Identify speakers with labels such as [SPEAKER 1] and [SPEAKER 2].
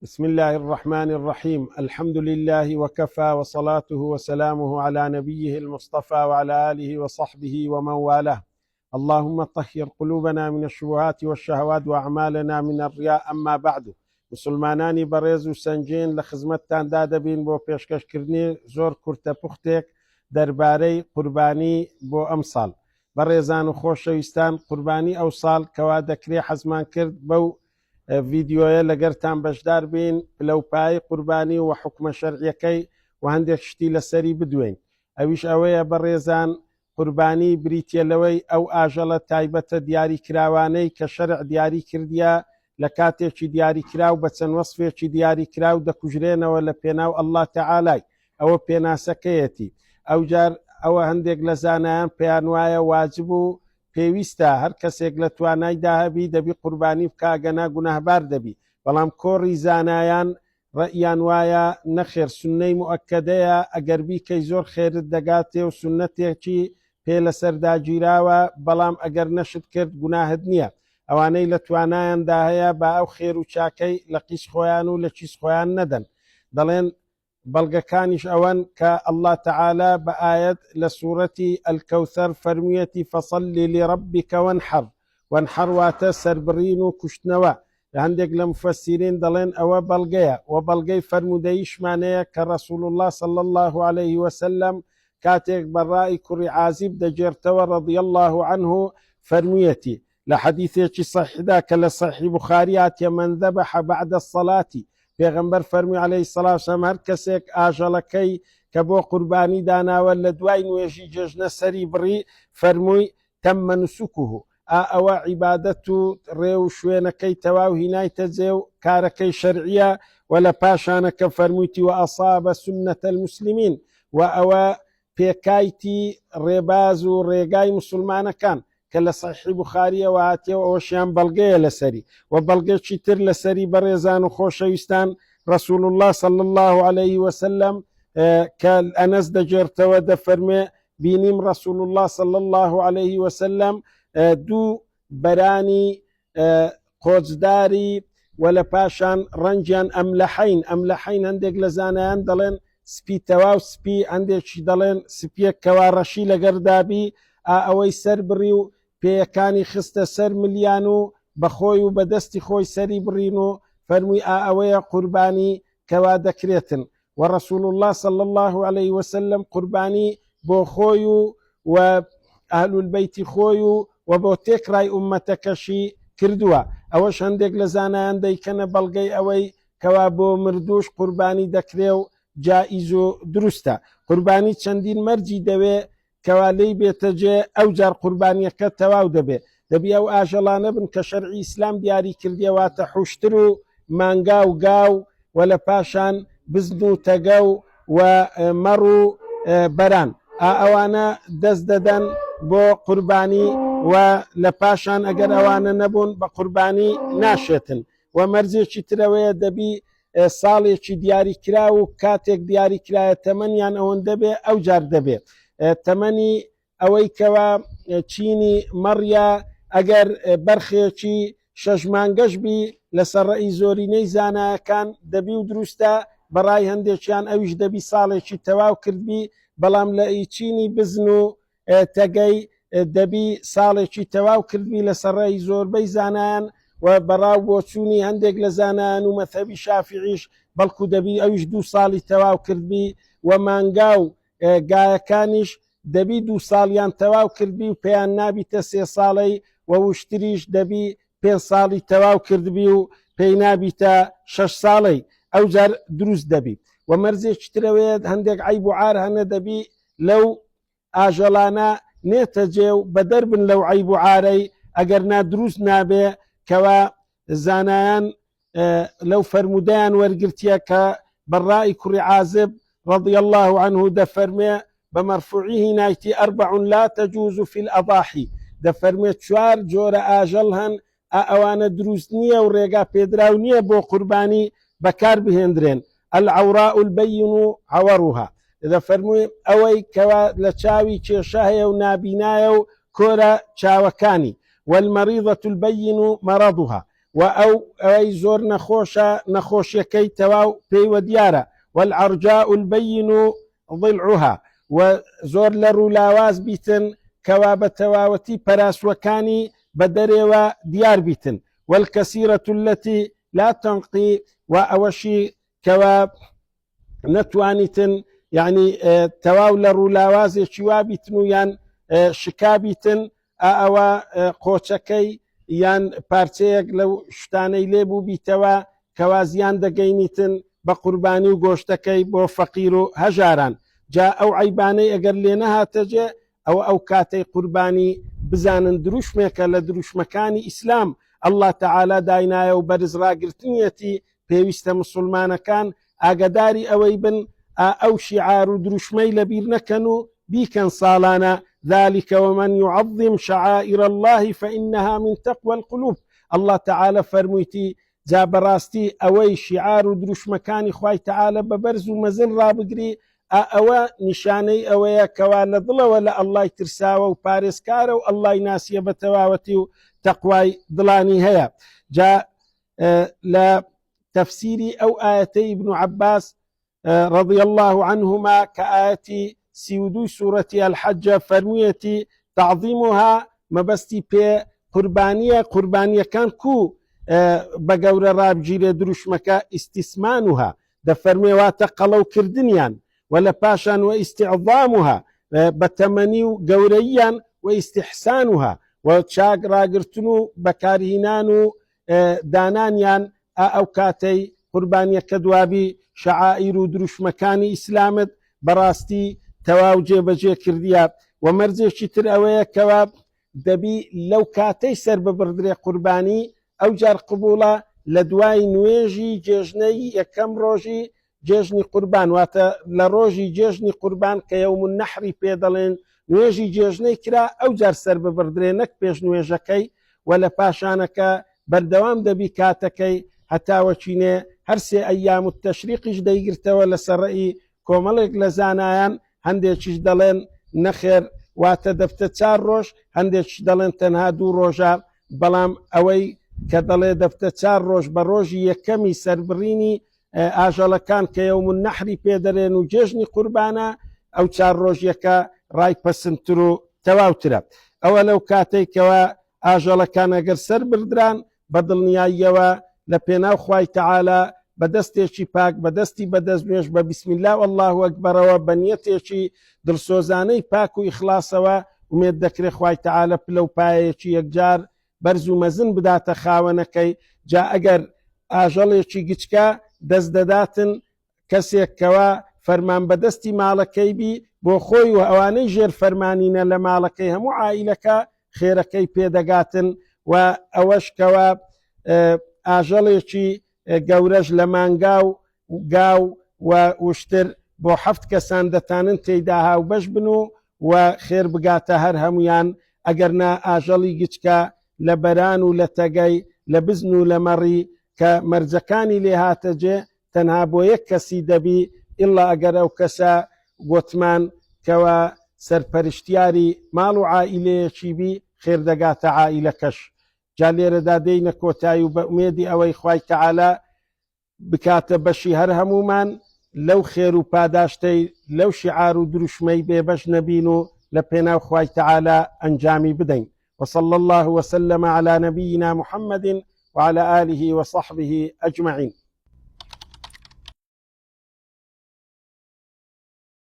[SPEAKER 1] بسم الله الرحمن الرحيم. الحمد لله وكفى، وصلاته وسلامه على نبيه المصطفى وعلى آله وصحبه ومن والاه. اللهم طهر قلوبنا من الشبهات والشهوات وأعمالنا من الرياء. أما بعد، مسلمانانی بەڕێز و سەنجین لە خزمەتتان دادەبین بۆ پێشکەشکردنی زۆر کورتە پوختێک دەربارەی قوربانی بۆ ئەم ساڵ. بەڕێزان و خۆشەویستان، قوربانی ئەو ساڵ کەوا دەکرێ حەزمان کرد بەو ڤیدیۆیە لەگەرتان بەشدار بین پلەپایی قوربانی و حکمە شەرعیەکەی و هەندێک شتی لەسەری بدوێن. ئەویش ئەوەیە بەڕێزان، قوربانی بریتە لەوەی ئەو ئاژەڵە تایبەتە دیاریکراوانەی کە شەرع دیاری کردیە لە کاتێکی دیاریکراو بە چەند وەسفێکی دیاریکراو دەکوژرێنەوە لە پێناو ئەڵڵا تەعالای. ئەوە پێناسەکەیەتی. ئەوجار ئەوە هەندێک لە زانایان پێیان وایە واجب و پێویستە هەر کەسێک لە توانایدا هەبی دەبی قوربانی بکاگەنا گوناهبار دەبی. بەڵام کۆڕی زانایان ڕەئیان وایە نەخێر، سوننەی موئەکەدەیە، ئەگەر بیکەی زۆر خێرت دەگاتێ و سوننەتێکی پێ لەسەرداگیراوە، بەڵام ئەگەر نەشت کرد گوناهت نییە. ئەوانەی لە توانایاندا هەیە با ئەو خێر و چاکەی لە قیس خۆیان و لە چیس خۆیان نەدەن. دەڵێن بەڵگەکانیش ئەوەن کە ئەڵڵا تەعالە بە ئایەت لە سوورەتی ئەلکەوثەر فەرموویەتی فەصەلی لێڕەبیکە وەنحەڕ. وەنحەڕ واتە سەربڕین و کوشتنەوە. هەندێک لە مفەسیرین دەڵێن ئەوە بەڵگەیە، و بەڵگەی فەرموودەییشمانەیە کە ڕەسوول الله صلی الله عليه وسلم کاتێک بەڕای کوڕی عازیب دەجێرتەوە رضی الله عنه فەرموویەتی لە حەدیثێکی صحیحدا کە لە صحیح بوخاری هاتیە من ذبح بعد الصلاة. پێغەمبەر فەرمووی عەلەیهی سەڵات وسەلام هەر کەسێک ئاژەڵەکەی کە بۆ قوربانی داناوە لە دوای نوێژی جێژنە سەری بڕی، فەرمووی تەممە نوسوکه، ئەوە عیبادەت و ڕێ و شوێنەکەی تەواو هینایتە جێ و کارەکەی شەرعیە. و لە پاشانەکە فەرموویتی و ئەصابە سونەتە الموسلیمین، و ئەوە پێکایتی ڕێباز و ڕێگای موسڵمانەکان کە لە صحیح بوخاریەوە هاتیەوە. ئەوەشیان بەڵگەیە لەسەری، و بەڵگەیەکی تر لەسەری بەڕێزان و خۆشەویستان ڕەسوول الله صلی الله عليه وسلم کە ئەنەس دەجێرتەوە دەفەرمێ بینیم ڕەسوول الله صلی الله عليه وسلم دوو بەرانی قۆچداری و لە پاشان ڕەنجیان ئەملەحەین. ئەملەحەین هەندێک لە زانایان دەڵێن سپی تەواو سپی، هەندێکی دەڵێن سپیەک کەوا ڕەشی لەگەردابی، ئەوەی سەر بڕی و پێیەکانی خستە سەر ملیان و بەخۆی و بەدەستی خۆی سەری بڕین و فەرمووی ئەوەیە قوربانی کەوا دەکرێتن. و ڕەسوول الله صلی الله عليه وسلم قوربانی بۆ خۆی و ئەهل البەیتی خۆی و بۆ تێکڕای ئومەتەکەشی کردووە. ئەوەش هەندێک لە زانایان دەیکەنە بەڵگەی ئەوەی کەوا بۆ مردوش قوربانی دەکرێ و جائیز و دروستە. قوربانی چەندین مەرجی دەوێ کەوا لێی بێتە جێ، ئەو جار قوربانیەکە تەواو دەبێ. دەبی ئەو ئاژەڵانە بن کە شەرعی ئیسلام دیاری کردیەواتە حوشتر و مانگا و گاو، و لە پاشان بزن و تەگە و مەڕ و بەران. ئەوانە دەست دەدەن بۆ قوربانی، و لە پاشان ئەگەر ئەوانە نەبوون بە قوربانی ناشێتن. و مەرجێکی ترەوەیە دەبی ساڵێکی دیاریکرا و کاتێک دیاریکرایە تەمەنیان ئەوەندە بێ، ئەو جار دەبێت تەمەنی ئەوەی کەوا چینی مەڕیا ئەگەر بەرخێکی 6 مانگەش بی لەسەر ڕەئی زۆرینەی زانایەکان دەبی و دروستە. بەڕای هەندێکیان ئەویش دەبی ساڵێکی تەواو کردبی، بەڵام لە چینی بزن و تەگەی دەبی ساڵێکی تەواو کردبی لەسەر ڕەئی زۆربەی زانایان. و بەڕاو بۆ چوونی هەندێک لە زانایان و مەذهەبی شافعیش بەڵکو دەبی ئەویش 2 ساڵی تەواو کردبی. و مانگا و گایەکانیش دەبی 2 ساڵیان تەواو کردبی و پێیان نابیتە 3 ساڵەی، و وشتریش دەبی 5 ساڵی تەواو کردبی و پێی نابیتە 6 ساڵەی، ئەو جار دروست دەبی. و مەرجێکی ترەوەیە هەندێک عیب و عار هەنە دەبی لەو ئاژەڵانە نێتە جێ و بەدەربن لەو عیب و عارەی ئەگەر نادروست نابێ، کەوا زانایان لەو فەرمودەیان وەرگرتیە کە بەڕای کوڕی عازب رضی الله عنه دەفەرمێ بە مەرفوعی هینایەتی 4 لا تجوز في الأضاحي. دەفەرمێ 4 جۆرە ئاژەڵ هەن ئەوانە دروست نییە و ڕێگا پێدراو نییە بۆ قوربانی بەکار بهێندرێن. العوراء البين عورها. دەفەرمووی ئەوەی کەوا لە چاوی کێشە هەیە و نابینایە و کۆرە چاوەکانی. والمريضة البين مرضها. ئەوەی زۆر نەخۆشە نەخۆشیەکەی تەواو پێیوە دیارە والعرجاء البين ضلعها و زۆر لە ڕوولاواز بیتن کەوا بە تەواوەتی پەراسوەکانی بە دەرێوە دیار بیتن والكثيرة التي لا تنقي و ئەوەشی کەوا نەتوانیتن یعنی تەواو لە ڕوولاوازێکی وا بیتن و یان شکابیتن ئەوە قۆچەکەی یان پارچەیەک لەو شتانەی لێبوو بیتەوە کەوا زیان دەگەینیتن بە قوربانی و گۆشتەکەی بۆ فەقیر و هەژاران جا ئەو عیبانەی ئەگەر لێ نەهاتەجێ ئەو کاتەی قوربانی بزانن دروشمێکە لە دروشمەکانی ئیسلام الله تعالى داینایە و بەرزڕاگرتنیەتی پێویستە مسلمانەکان ئاگداری ئەوەی بن ئەو شیعار و دروشمەی لەبیر نەکەن و بیکەن ساڵانە ذلك ومن يعظم شعائر الله فإنها من تقوى القلوب الله تعالى فرمويتي جا بەڕاستی ئەوەی شیعار و دروشمەکانی خوای تعالى بەبەرز و مەزن ڕابگری ئەوە نیشانەی ئەوەیە کەوا لە دڵەوە لە ئەڵڵای ترساوە و پارێزکارە و ئەڵڵای ناسیە بە تەواوەتی و تەقوای دڵانی هەیە جا لە تەفسیری ئەو ئاەتەی ابن عباس رضي الله عنهما كآية 32 سورة الحج فرميتي تعظيمها مبستي بي قربانية كان كو بقور رابجير دروشمكا استثمانها دفرمي واتقلو كردنيان ولا باشان واستعظامها بتمني قوريا واستحسانها وشاق راقرتنو بكارهنانو دانانيان أو كاتي قربانية كدوابي شعائر دروش مكاني إسلامت براستي تواو جێبەجێ کردیا و مەرجێکی تر ئەوەیە کەوا دەبی لەو کاتەی سەر ببردرێ قوربانی ئەو جار قبوڵە لە دوای نوێژی جێژنەی یەکەم ڕۆژی جێژنی قوربان واتە لە ڕۆژی جێژنی قوربان کە یەوم النەحری پێ دەڵێن نوێژی جێژنەی کرا ئەو جار سەر ببردرێ نەک پێش نوێژەکەی و لە پاشانەکە بەردەوام دەبی کاتەکەی هەتاوەچینێ هەر سێ ئەیام التەشریقیش دەیگرتەوە لە سەرڕەئی کۆمەڵێک لە زانایان هەندێکیش دەڵێن نەخێر واتە دەفتە 4 ڕۆژ هەندێکیش دەڵێن تەنها 2 ڕۆژە بەڵام ئەوەی کە دەڵێ دەفتە 4 ڕۆژ بە ڕۆژی یەکەمی سەربڕینی ئاژەڵەکان کە یەوم النەحری پێدەرێن و جێژنی قوربانە ئەو 4 ڕۆژیەکە ڕای پەسندتر و تەواوترە ئەوە لەو کاتەی کەوە ئاژەڵەکان ئەگەر سەر بردران بە دڵنیاییەوە لە پێناو خوای تەعالە بەدەستێکی پاک بەدەستی بەدەست نوێژ بە بسم الله والله ئەکبەرەوە بە نیەتێکی دڵسۆزانەی پاک و ئیخلاسەوە ومێد دەکرێت خوای تەعالە پلە و پایەیەکی یەکجار بەرز و مەزن بداتە خاوەنەکەی جا ئەگەر ئاژەڵێکی گچکە دەست دەداتن کەسێک کەوا فەرمان بەدەستی ماڵەکەی بی بۆ خۆی و ئەوانەی ژێر فەرمانینە لە ماڵەکەی هەموو عائیلەکە خێرەکەی پێدەگاتن و ئەوەش کەوا ئاژەڵێکی گەورەش لە مانگا و گاو و وشتر بۆ 7 کەسان دەتانن تێیدا هاوبەش بن و خێر بگاتە هەر هەمویان ئەگەرنا ئاژەڵی گچکە لە بەران و لە تەگەی لە بزن و لە مەڕی کە مەرجەکانی لێ هاتەجێ تەنها بۆ یەک کەسی دەبی ئیڵا ئەگەر ئەو کەسە گوتمان کەوە سەرپەرشتیاری ماڵ و عائیلەیەکی بی خێر دەگاتە عائیلەکەش جا لێرەدا دەینە کۆتایی و بە ئومێدی ئەوەی خوای تەعالە بکاتە بەشی هەر هەمومان لەو خێر و پاداشتەی لەو شیعار و دروشمەی بێبەش نەبین و لە پێناو خوای تەعالە ئەنجامی بدەین وصلى الله وسلم على نبينا محمد وعلى آله وصحبه أجمعين